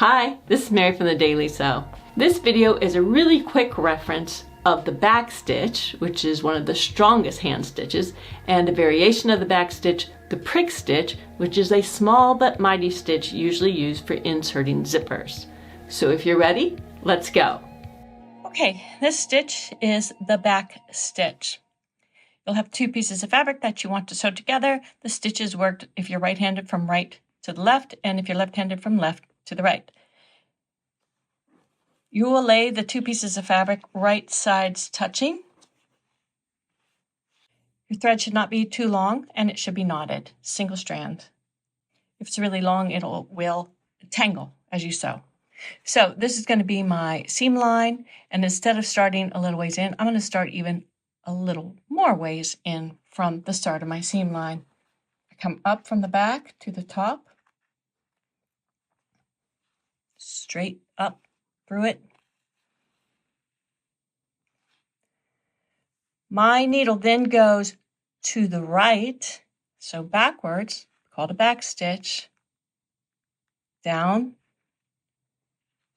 Hi, this is Mary from the Daily Sew. This video is a really quick reference of the back stitch, which is one of the strongest hand stitches, and a variation of the back stitch, the prick stitch, which is a small but mighty stitch usually used for inserting zippers. So if you're ready, let's go. Okay, this stitch is the back stitch. You'll have two pieces of fabric that you want to sew together. The stitches worked if you're right-handed from right to the left, and if you're left-handed from left to the right. You will lay the two pieces of fabric right sides touching. Your thread should not be too long, and it should be knotted, single strand. If it's really long, it will tangle as you sew. So this is going to be my seam line, and instead of starting a little ways in, I'm going to start even a little more ways in from the start of my seam line. I come up from the back to the top, straight up through it. My needle then goes to the right, so backwards, called a back stitch, down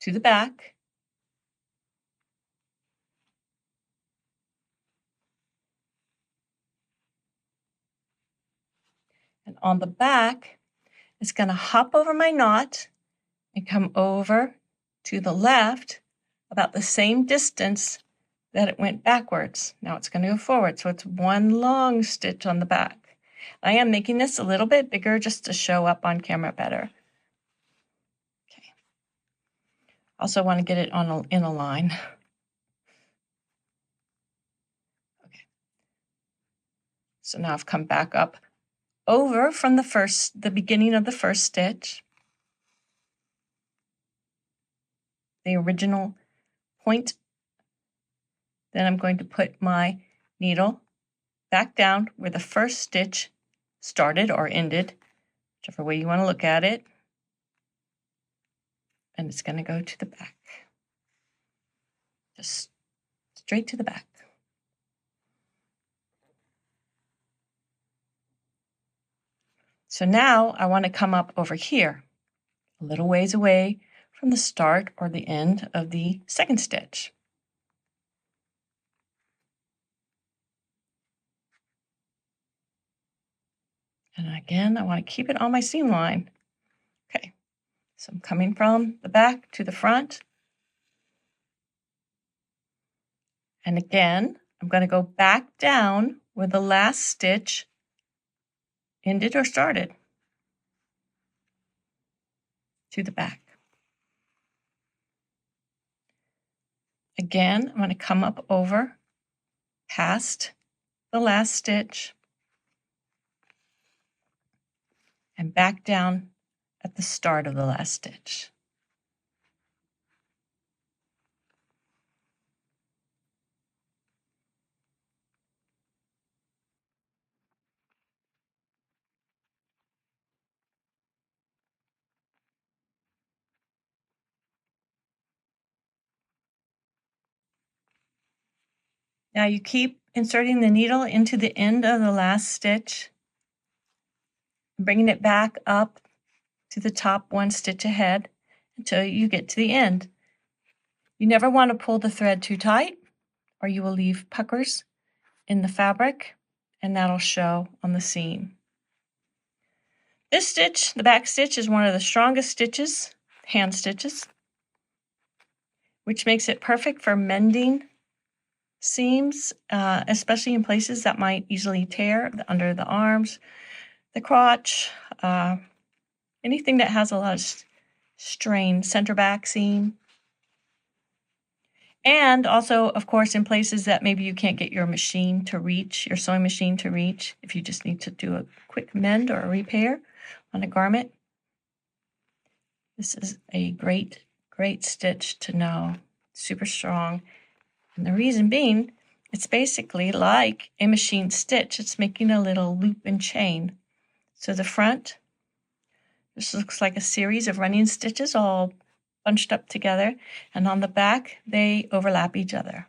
to the back, and on the back, it's going to hop over my knot and come over to the left about the same distance that it went backwards. Now it's going to go forward, so it's one long stitch on the back. I am making this a little bit bigger just to show up on camera better. Okay. Also want to get it in a line. Okay. So now I've come back up over from the beginning of the first stitch, the original point. Then I'm going to put my needle back down where the first stitch started or ended, whichever way you want to look at it. And it's going to go to the back. Just straight to the back. So now I want to come up over here, a little ways away from the start or the end of the second stitch. And again, I want to keep it on my seam line. Okay, so I'm coming from the back to the front. And again, I'm going to go back down where the last stitch ended or started to the back. Again, I'm going to come up over past the last stitch and back down at the start of the last stitch. Now you keep inserting the needle into the end of the last stitch, bringing it back up to the top one stitch ahead until you get to the end. You never want to pull the thread too tight, or you will leave puckers in the fabric, and that'll show on the seam. This stitch, the back stitch, is one of the strongest stitches, hand stitches, which makes it perfect for mending seams, especially in places that might easily tear, under the arms, the crotch, anything that has a lot of strain, center back seam. And also, of course, in places that maybe you can't get your machine to reach, your sewing machine to reach, if you just need to do a quick mend or a repair on a garment. This is a great, great stitch to know, super strong. And the reason being, it's basically like a machine stitch. It's making a little loop and chain. So the front, this looks like a series of running stitches all bunched up together, and on the back, they overlap each other.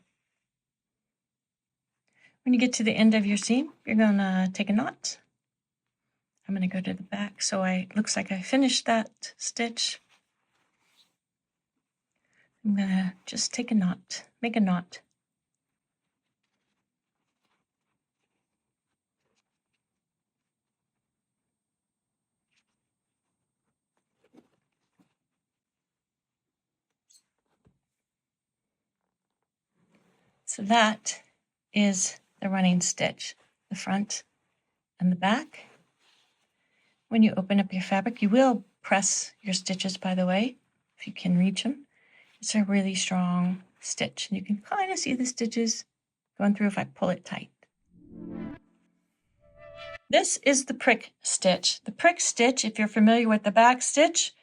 When you get to the end of your seam, you're going to take a knot. I'm going to go to the back, so it looks like I finished that stitch. I'm gonna just take a knot, make a knot. So that is the running stitch, the front and the back. When you open up your fabric, you will press your stitches, by the way, if you can reach them. It's a really strong stitch, and you can kind of see the stitches going through if I pull it tight. This is the prick stitch. The prick stitch, if you're familiar with the back stitch,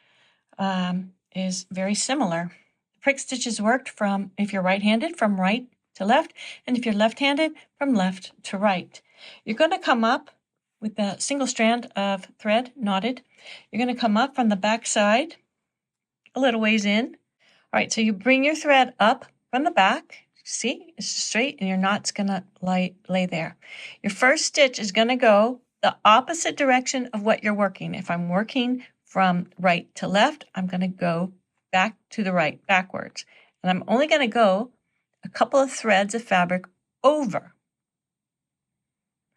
is very similar. The prick stitches worked from, if you're right-handed, from right to left, and if you're left-handed, from left to right. You're going to come up with a single strand of thread knotted. You're going to come up from the back side a little ways in. All right, so you bring your thread up from the back. See, it's straight, and your knot's going to lay there. Your first stitch is going to go the opposite direction of what you're working. If I'm working from right to left, I'm going to go back to the right, backwards. And I'm only going to go a couple of threads of fabric over.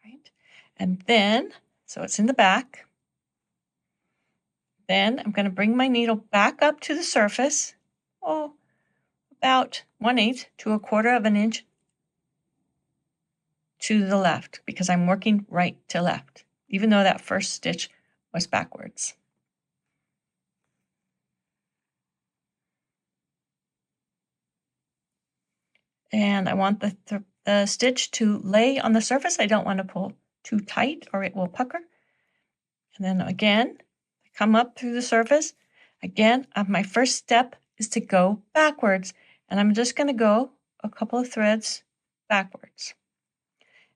Right? And then, so it's in the back. Then I'm going to bring my needle back up to the surface. About 1/8 to 1/4 of an inch to the left, because I'm working right to left, even though that first stitch was backwards. And I want the stitch to lay on the surface. I don't want to pull too tight or it will pucker. And then again, I come up through the surface. Again, my first step is to go backwards. And I'm just going to go a couple of threads backwards.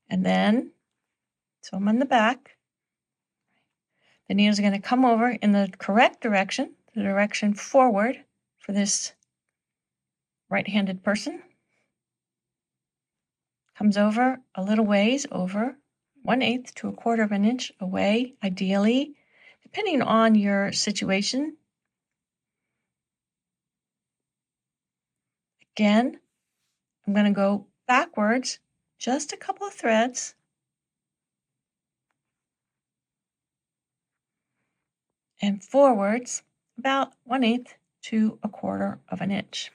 And then, so I'm on the back. The needle is going to come over in the correct direction, the direction forward for this right-handed person. Comes over a little ways, over 1/8 to 1/4 of an inch away, ideally, depending on your situation. Again, I'm going to go backwards just a couple of threads. And forwards about 1/8 to 1/4 of an inch.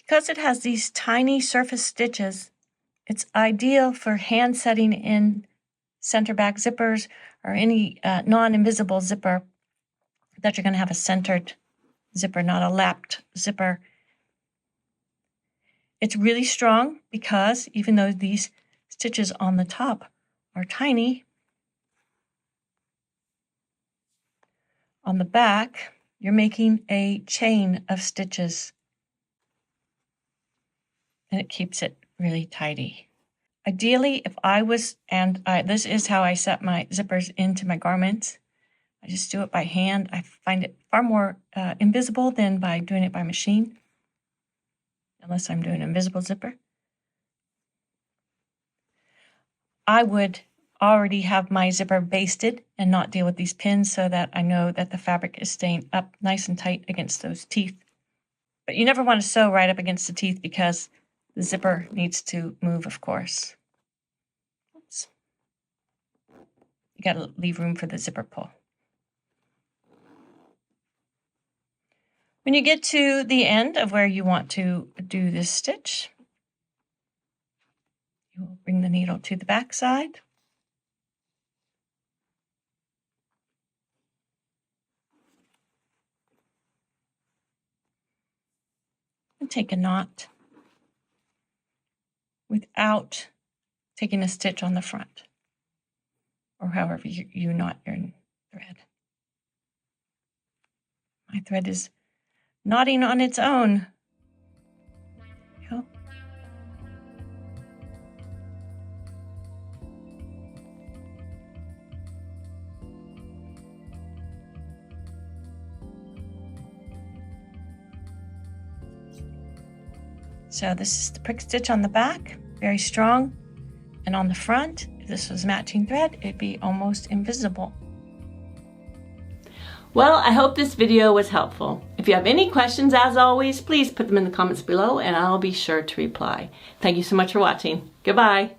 Because it has these tiny surface stitches, it's ideal for hand setting in center back zippers or any non-invisible zipper that you're going to have a centered zipper, not a lapped zipper. It's really strong because even though these stitches on the top are tiny, on the back, you're making a chain of stitches, and it keeps it really tidy. Ideally, if I was, and this is how I set my zippers into my garments, I just do it by hand. I find it far more invisible than by doing it by machine, unless I'm doing an invisible zipper. I would already have my zipper basted and not deal with these pins so that I know that the fabric is staying up nice and tight against those teeth. But you never want to sew right up against the teeth because the zipper needs to move, of course. Oops. You got to leave room for the zipper pull. When you get to the end of where you want to do this stitch, you will bring the needle to the back side. And take a knot without taking a stitch on the front, or however you knot your thread. My thread is knotting on its own. There you go. So this is the prick stitch on the back, very strong. And on the front, if this was matching thread, it'd be almost invisible. Well, I hope this video was helpful. If you have any questions, as always, please put them in the comments below and I'll be sure to reply. Thank you so much for watching. Goodbye.